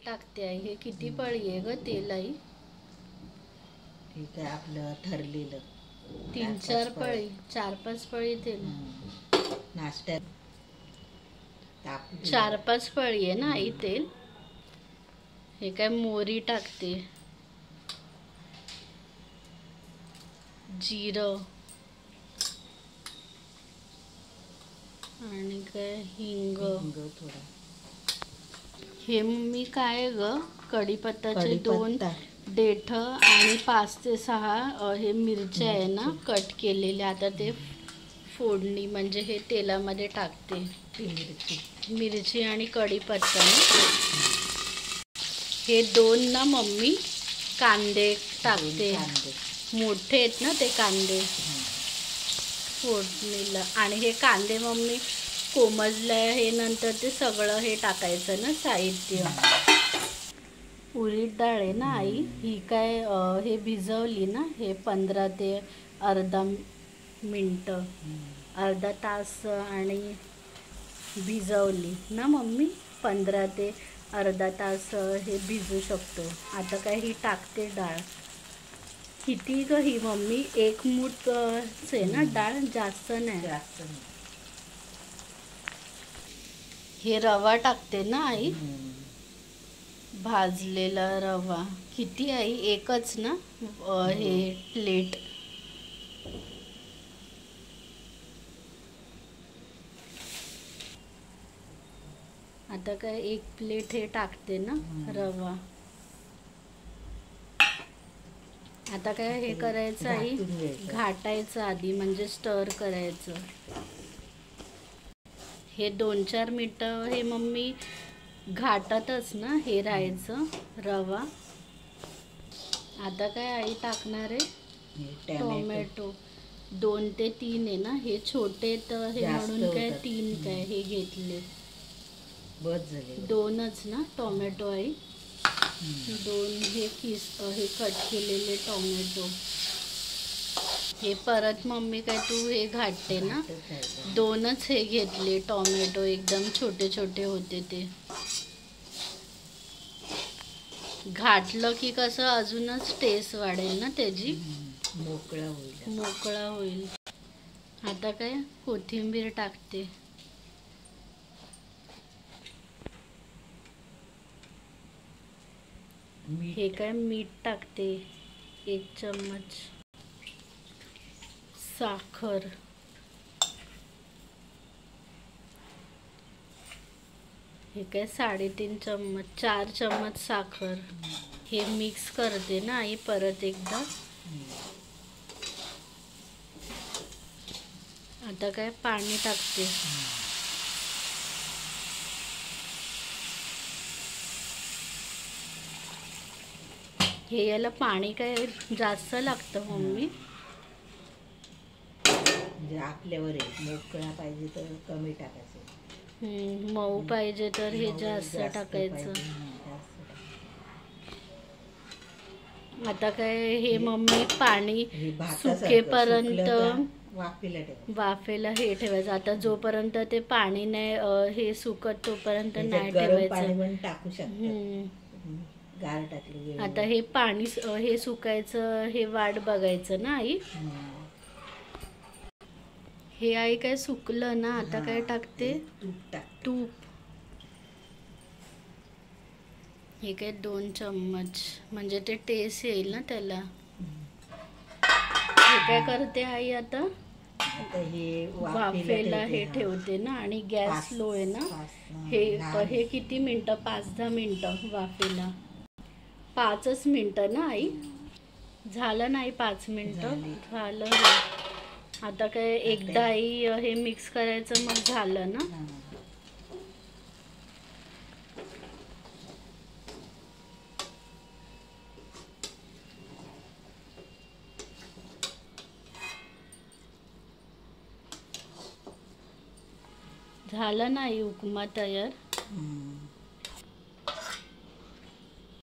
टाकते आहे. हे किती पळी आहे ग तेल आई? ठीक आहे, आपलं ठरलेलं 3-4 पळी, 4-5 पळी तेल. नाश्त्यात 4-5 पळी आहे ना आई तेल. हे काय मोहरी टाकते, जिरं आणि काय हिंग थोडा. हे मी काय ग कढीपत्ताचे 2 देठ आणि 5 ते 6 हे मिरच्या आहे ना कट केलेल्या. आता ते फोडणी म्हणजे हे तेलामध्ये टाकते. मिरची आणि कढीपत्ता. हे 2 ना मम्मी कांदे टाकते, मोठे आहेत ना ते कांदे फोडणीला. आणि हे कांदे मम्मी कोमजल्या हे नंतर ते सगळं हे टाकायचं ना साहित्य. उडीद डाळ आहे ना आई, ही काय हे भिजवली ना, हे 15 ते अर्धा मिनटं, अर्धा तास आणि भिजवली ना मम्मी. 15 ते अर्धा तास हे भिजू शकतो. आता काय ही टाकते डाळ. किती ग ही मम्मी? 1 मूठ आहे ना डाळ, जास्त नाही. हे रवा टाकते ना आई, भाजलेला रवा. किती आई? 1च ना हे प्लेट. आता काय 1 प्लेट हे टाकते ना रवा. आता काय हे करायचं आई, घाटायचं आधी, म्हणजे स्टर करायचं. हे 2-4 मिनटं हे मम्मी घाटातच ना हे राहायचं रवा. आता काय आई टाकणार आहे टोमॅटो. 2 ते 3 आहे ना, हे छोटे तर हे म्हणून काय 3 काय हे घेतले. बस झाले 2च ना टोमॅटो आई. 2 हे हे कट केलेले टोमॅटो. हे परत मम्मी काय तू हे घाटते ना, 2च हे घेतले टोमॅटो, एकदम छोटे छोटे होते ते. घाटलं की कसं अजूनच टेस्ट वाढेल ना त्याची, मोकळा होईल. आता काय कोथिंबीर टाकते. हे काय मीठ टाकते 1 चम्मच. साखर, हे काय 3.5 चम्मच, 4 चम्मच साखर. हे मिक्स करते ना आई परत एकदा. आता काय पाणी टाकते. हे याला पाणी काय जास्त लागतं मम्मी? म्हणजे आपल्यावर आहे, मोकळा पाहिजे तर कमी टाकायचं, मऊ पाहिजे तर हे जास्त टाकायचं. आता काय हे मम्मी पाणी सुकेपर्यंत वाफेला हे ठेवायचं. आता जोपर्यंत ते पाणी नाही हे सुकत तोपर्यंत नाही ठेवायचं. आता हे पाणी हे सुकायचं हे वाट बघायचं ना आई. हे आई काय सुकलं ना, आता काय टाकते तूप. हे काय 2 चम्मच, म्हणजे ते टेस्ट येईल ना त्याला. हे काय करते आई आता वाफेला हे ठेवते ना, आणि गॅस लो आहे ना. हे किती मिनटं? 5-10 मिनटं वाफेला. 5च मिनटं ना आई? झालं नाही 5 मिनटं झालं. आता काय एकदा आई हे मिक्स करायचं, मग झालं ना. झालं नाही उपमा तयार.